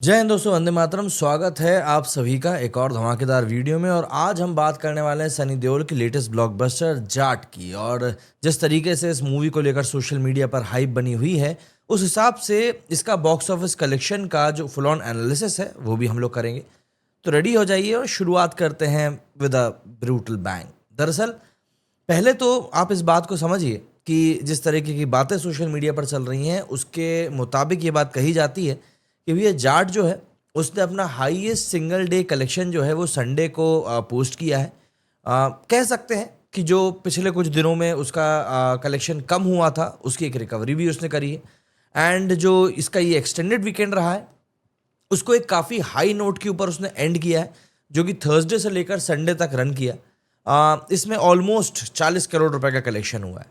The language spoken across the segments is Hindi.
जय हिंद दोस्तों, वंदे मातरम। स्वागत है आप सभी का एक और धमाकेदार वीडियो में। और आज हम बात करने वाले हैं सनी देओल की लेटेस्ट ब्लॉकबस्टर जाट की। और जिस तरीके से इस मूवी को लेकर सोशल मीडिया पर हाइप बनी हुई है, उस हिसाब से इसका बॉक्स ऑफिस कलेक्शन का जो फुल ऑन एनालिसिस है वो भी हम लोग करेंगे। तो रेडी हो जाइए और शुरुआत करते हैं विद अ ब्रूटल बैंग। दरअसल पहले तो आप इस बात को समझिए कि जिस तरीके की बातें सोशल मीडिया पर चल रही हैं उसके मुताबिक ये बात कही जाती है कि भैया जाट जो है उसने अपना हाईएस्ट सिंगल डे कलेक्शन जो है वो संडे को पोस्ट किया है। कह सकते हैं कि जो पिछले कुछ दिनों में उसका कलेक्शन कम हुआ था उसकी एक रिकवरी भी उसने करी है। एंड जो इसका ये एक्सटेंडेड वीकेंड रहा है उसको एक काफ़ी हाई नोट के ऊपर उसने एंड किया है, जो कि थर्सडे से लेकर संडे तक रन किया। इसमें ऑलमोस्ट 40 करोड़ रुपए का कलेक्शन हुआ है।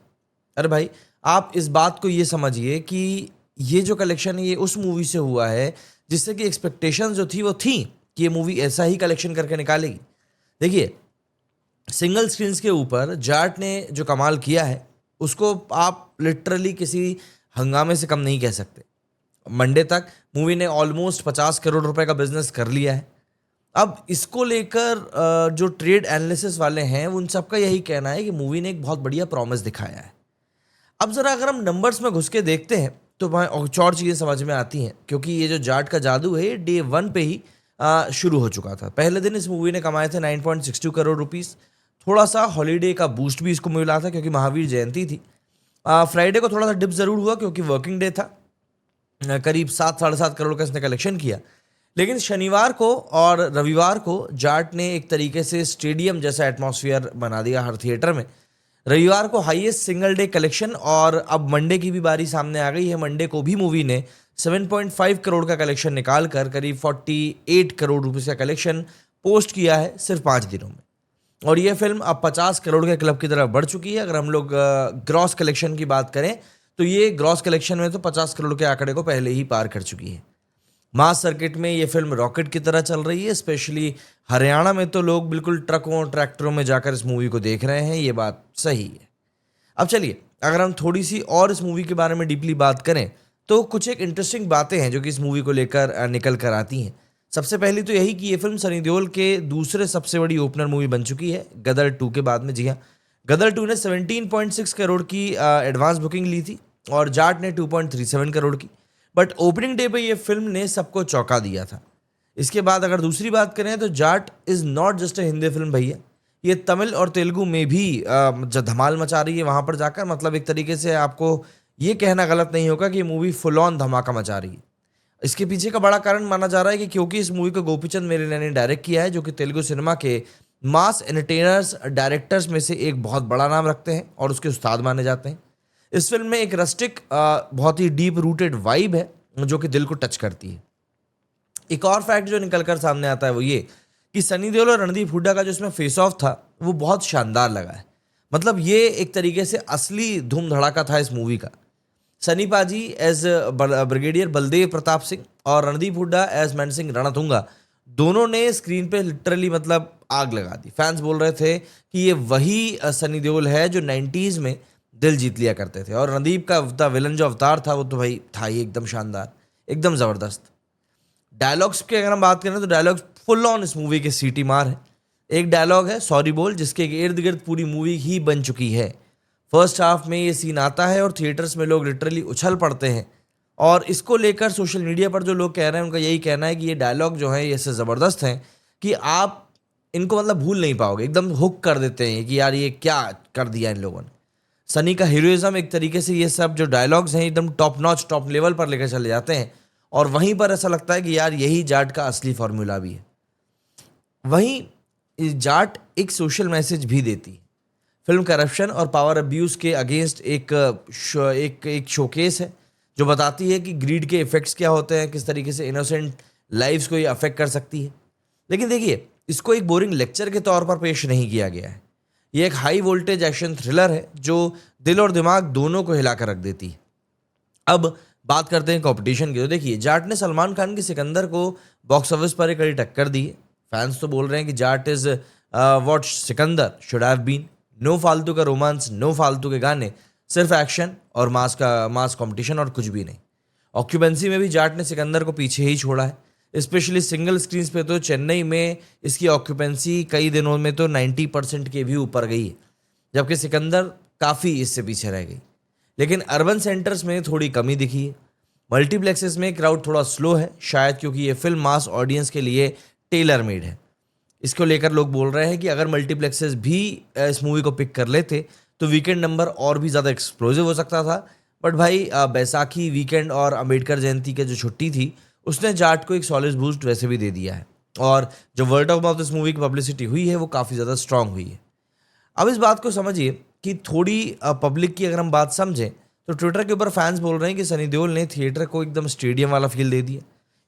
अरे भाई, आप इस बात को ये समझिए कि ये जो कलेक्शन है ये उस मूवी से हुआ है जिससे कि एक्सपेक्टेशंस जो थी वो थी कि ये मूवी ऐसा ही कलेक्शन करके निकालेगी। देखिए, सिंगल स्क्रीन्स के ऊपर जाट ने जो कमाल किया है उसको आप लिटरली किसी हंगामे से कम नहीं कह सकते। मंडे तक मूवी ने ऑलमोस्ट 50 करोड़ रुपए का बिजनेस कर लिया है। अब इसको लेकर जो ट्रेड एनालिसिस वाले हैं उन सबका यही कहना है कि मूवी ने एक बहुत बढ़िया प्रॉमिस दिखाया है। अब जरा अगर हम नंबर्स में घुस के देखते हैं तो वहाँ कुछ और चीज़ें समझ में आती हैं, क्योंकि ये जो जाट का जादू है ये डे वन पे ही शुरू हो चुका था। पहले दिन इस मूवी ने कमाए थे 9.62 करोड़ रुपीस। थोड़ा सा हॉलीडे का बूस्ट भी इसको मिला था क्योंकि महावीर जयंती थी। फ्राइडे को थोड़ा सा डिप ज़रूर हुआ क्योंकि वर्किंग डे था। करीब 7-7.5 करोड़ का इसने कलेक्शन किया। लेकिन शनिवार को और रविवार को जाट ने एक तरीके से स्टेडियम जैसा एटमॉस्फेयर बना दिया हर थिएटर में। रविवार को हाईएस्ट सिंगल डे कलेक्शन, और अब मंडे की भी बारी सामने आ गई है। मंडे को भी मूवी ने 7.5 करोड़ का कलेक्शन निकाल कर करीब 48 करोड़ रुपए का कलेक्शन पोस्ट किया है सिर्फ 5 दिनों में। और ये फिल्म अब 50 करोड़ के क्लब की तरफ बढ़ चुकी है। अगर हम लोग ग्रॉस कलेक्शन की बात करें तो ये ग्रॉस कलेक्शन में तो 50 करोड़ के आंकड़े को पहले ही पार कर चुकी है। मास सर्किट में ये फिल्म रॉकेट की तरह चल रही है। स्पेशली हरियाणा में तो लोग बिल्कुल ट्रकों और ट्रैक्टरों में जाकर इस मूवी को देख रहे हैं, ये बात सही है। अब चलिए, अगर हम थोड़ी सी और इस मूवी के बारे में डीपली बात करें तो कुछ एक इंटरेस्टिंग बातें हैं जो कि इस मूवी को लेकर निकल कर आती हैं। सबसे पहली तो यही कि ये फिल्म सनी देओल के दूसरे सबसे बड़ी ओपनर मूवी बन चुकी है गदर 2 के बाद में। जी हाँ, गदर 2 ने 17.6 करोड़ की एडवांस बुकिंग ली थी और जाट ने 2.37 करोड़ की। बट ओपनिंग डे पे ये फिल्म ने सबको चौंका दिया था। इसके बाद अगर दूसरी बात करें तो Jat is not just a Hindi film भैया, ये तमिल और तेलुगु में भी जो धमाल मचा रही है वहाँ पर जाकर। मतलब एक तरीके से आपको ये कहना गलत नहीं होगा कि ये मूवी फुल ऑन धमाका मचा रही है। इसके पीछे का बड़ा कारण माना जा रहा है कि क्योंकि इस मूवी को गोपीचंद मेनन ने डायरेक्ट किया है, जो कि तेलुगु सिनेमा के मास एंटरटेनर्स डायरेक्टर्स में से एक बहुत बड़ा नाम रखते हैं और उसके उस्ताद माने जाते हैं। इस फिल्म में एक रस्टिक बहुत ही डीप रूटेड वाइब है जो कि दिल को टच करती है। एक और फैक्ट जो निकल कर सामने आता है वो ये कि सनी देओल और रणदीप हुड्डा का जो इसमें फेस ऑफ था वो बहुत शानदार लगा है। मतलब ये एक तरीके से असली धूम धड़ाका था इस मूवी का। सनी पाजी एज ब्रिगेडियर बलदेव प्रताप सिंह और रणदीप हुड्डा एज मैन सिंह रणतुंगा, दोनों ने स्क्रीन पे लिटरली मतलब आग लगा दी। फैंस बोल रहे थे कि ये वही सनी देओल है जो 90s में दिल जीत लिया करते थे। और रणदीप का विलन जो अवतार था वो तो भाई था ही एकदम शानदार, एकदम ज़बरदस्त। डायलॉग्स की अगर हम बात करें तो डायलॉग्स फुल ऑन इस मूवी के सीटी मार है। एक डायलॉग है सॉरी बोल, जिसके इर्द गिर्द पूरी मूवी ही बन चुकी है। फर्स्ट हाफ में ये सीन आता है और थिएटर्स में लोग लिटरली उछल पड़ते हैं। और इसको लेकर सोशल मीडिया पर जो लोग कह रहे हैं उनका यही कहना है कि ये डायलॉग जो है ये ऐसे ज़बरदस्त हैं कि आप इनको मतलब भूल नहीं पाओगे। एकदम हुक कर देते हैं कि यार ये क्या कर दिया इन लोगों ने। सनी का हीरोइज्म एक तरीके से ये सब जो डायलॉग्स हैं एकदम टॉप नॉच टॉप लेवल पर लेकर चले जाते हैं। और वहीं पर ऐसा लगता है कि यार यही जाट का असली फॉर्मूला भी है। वहीं इस जाट एक सोशल मैसेज भी देती है। फिल्म करप्शन और पावर अब्यूज के अगेंस्ट एक शोकेस है जो बताती है कि ग्रीड के इफेक्ट्स क्या होते हैं, किस तरीके से इनोसेंट लाइव्स को ये अफेक्ट कर सकती है। लेकिन देखिए, इसको एक बोरिंग लेक्चर के तौर पर पेश नहीं किया गया है। ये एक हाई वोल्टेज एक्शन थ्रिलर है जो दिल और दिमाग दोनों को हिलाकर रख देती है। अब बात करते हैं कंपटीशन की। तो देखिए, जाट ने सलमान खान की सिकंदर को बॉक्स ऑफिस पर एक कड़ी टक्कर दी है। फैंस तो बोल रहे हैं कि Jaat is what Sikandar should have been. No फालतू का रोमांस, नो फालतू के गाने, सिर्फ एक्शन और मास कंपटीशन और कुछ भी नहीं। ऑक्यूपेंसी में भी जाट ने सिकंदर को पीछे ही छोड़ा है। स्पेशली सिंगल स्क्रीन्स पे तो चेन्नई में इसकी ऑक्यूपेंसी कई दिनों में तो 90% के भी ऊपर गई है, जबकि सिकंदर काफ़ी इससे पीछे रह गई। लेकिन अर्बन सेंटर्स में थोड़ी कमी दिखी है। मल्टीप्लेक्सेस में क्राउड थोड़ा स्लो है, शायद क्योंकि ये फिल्म मास ऑडियंस के लिए टेलर मेड है। इसको लेकर लोग बोल रहे हैं कि अगर मल्टीप्लेक्सेस भी इस मूवी को पिक कर लेते तो वीकेंड नंबर और भी ज़्यादा एक्सप्लोसिव हो सकता था। बट भाई बैसाखी वीकेंड और अंबेडकर जयंती की जो छुट्टी थी उसने जाट को एक सॉलिड बूस्ट वैसे भी दे दिया है, और जो वर्ड ऑफ माउथ इस मूवी की पब्लिसिटी हुई है वो काफ़ी ज़्यादा स्ट्रांग हुई है। अब इस बात को समझिए कि थोड़ी पब्लिक की अगर हम बात समझें तो ट्विटर के ऊपर फैंस बोल रहे हैं कि सनी देओल ने थिएटर को एकदम स्टेडियम वाला फील दे दिया।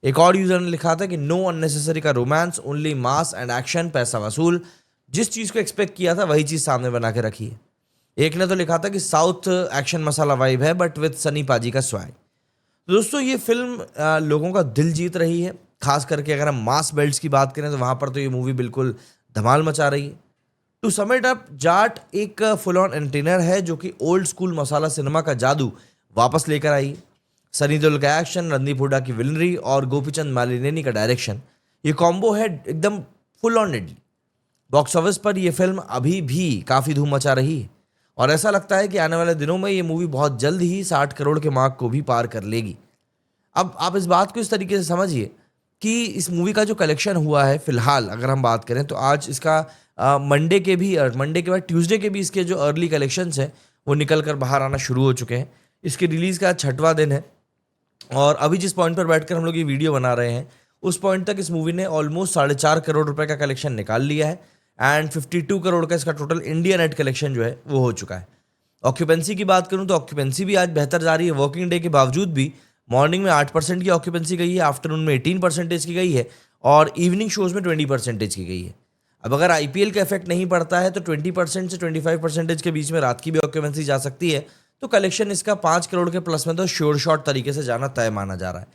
एक और यूजर ने लिखा था कि नो अननेसेसरी का romance, only mass and action, पैसा वसूल। जिस चीज़ को एक्सपेक्ट किया था वही चीज़ सामने बना के रखी है। एक ने तो लिखा था कि साउथ एक्शन मसाला वाइब है बट विद सनी पाजी का स्वैग। तो दोस्तों ये फिल्म लोगों का दिल जीत रही है। खास करके अगर हम मास बेल्ट्स की बात करें तो वहाँ पर तो ये मूवी बिल्कुल धमाल मचा रही है। To sum it up, Jaat एक फुल ऑन एंटरटेनर है जो कि ओल्ड स्कूल मसाला सिनेमा का जादू वापस लेकर आई। सनी देओल का एक्शन, रणदीप हुड्डा की विलनरी और गोपीचंद मालिनी का डायरेक्शन, ये कॉम्बो है एकदम full on deadly. Box office पर यह फिल्म अभी भी काफ़ी धूम मचा रही है और ऐसा लगता है कि आने वाले दिनों में ये मूवी बहुत जल्द ही 60 करोड़ के मार्क को भी पार कर लेगी। अब आप इस बात को इस तरीके से समझिए कि इस मूवी का जो कलेक्शन हुआ है फिलहाल अगर हम बात करें तो आज इसका मंडे के बाद ट्यूसडे के भी इसके जो अर्ली कलेक्शंस हैं वो निकल कर बाहर आना शुरू हो चुके हैं। इसके रिलीज़ का 6वां दिन है और अभी जिस पॉइंट पर बैठकर हम लोग ये वीडियो बना रहे हैं उस पॉइंट तक इस मूवी ने ऑलमोस्ट 4.5 करोड़ रुपए का कलेक्शन निकाल लिया है एंड 52 करोड़ का इसका टोटल इंडिया नेट कलेक्शन जो है वो हो चुका है। ऑक्यूपेंसी की बात करूं तो ऑक्यूपेंसी भी आज बेहतर जा रही है। वर्किंग डे के बावजूद भी मॉर्निंग में 8% की ऑक्यूपेंसी गई है, आफ्टरनून में 18% की गई है और इवनिंग शोज में 20% की गई है। अब अगर आईपीएल का इफेक्ट नहीं पड़ता है तो 20% से 25% के बीच में रात की भी ऑक्यूपेंसी जा सकती है। तो कलेक्शन इसका 5 करोड़ के प्लस में तो श्योर शॉट तरीके से जाना तय माना जा रहा है।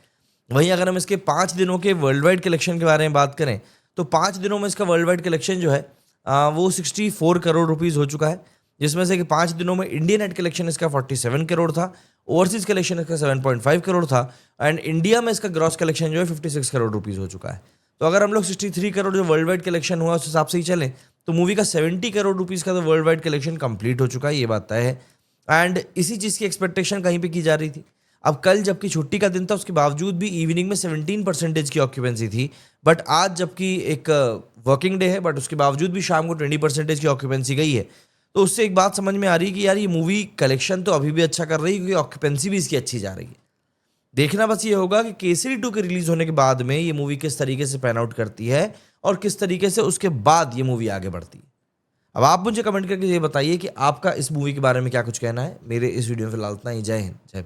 वहीं अगर हम इसके 5 दिनों के वर्ल्ड वाइड कलेक्शन के बारे में बात करें तो 5 दिनों में इसका वर्ल्ड वाइड कलेक्शन जो है वो 64 करोड़ रुपीज़ हो चुका है, जिसमें से कि 5 दिनों में इंडिया नेट कलेक्शन इसका 47 करोड़ था, ओवरसीज कलेक्शन इसका 7.5 करोड़ था एंड इंडिया में इसका ग्रॉस कलेक्शन जो है 56 करोड़ रुपीज़ हो चुका है। तो अगर हम लोग 63 करोड़ जो वर्ल्ड वाइड कलेक्शन हुआ उस हिसाब से ही चलें तो मूवी का 70 करोड़ रुपीज़ का तो वर्ल्ड वाइड कलेक्शन कंप्लीट हो चुका है, ये बात तय है। एंड इसी चीज़ की एक्सपेक्टेशन कहीं पे की जा रही थी। अब कल जबकि छुट्टी का दिन था उसके बावजूद भी इवनिंग में 17% की ऑक्यूपेंसी थी, बट आज जबकि एक वर्किंग डे है बट उसके बावजूद भी शाम को 20% की ऑक्यूपेंसी गई है। तो उससे एक बात समझ में आ रही है कि यार ये मूवी कलेक्शन तो अभी भी अच्छा कर रही है क्योंकि ऑक्यूपेंसी भी इसकी अच्छी जा रही है। देखना बस ये होगा कि केसरी 2 के रिलीज होने के बाद में ये मूवी किस तरीके से पैन आउट करती है और किस तरीके से उसके बाद ये मूवी आगे बढ़ती है। अब आप मुझे कमेंट करके ये बताइए कि आपका इस मूवी के बारे में क्या कुछ कहना है। मेरे इस वीडियो में फिलहाल इतना ही। जय हिंद, जय भारत।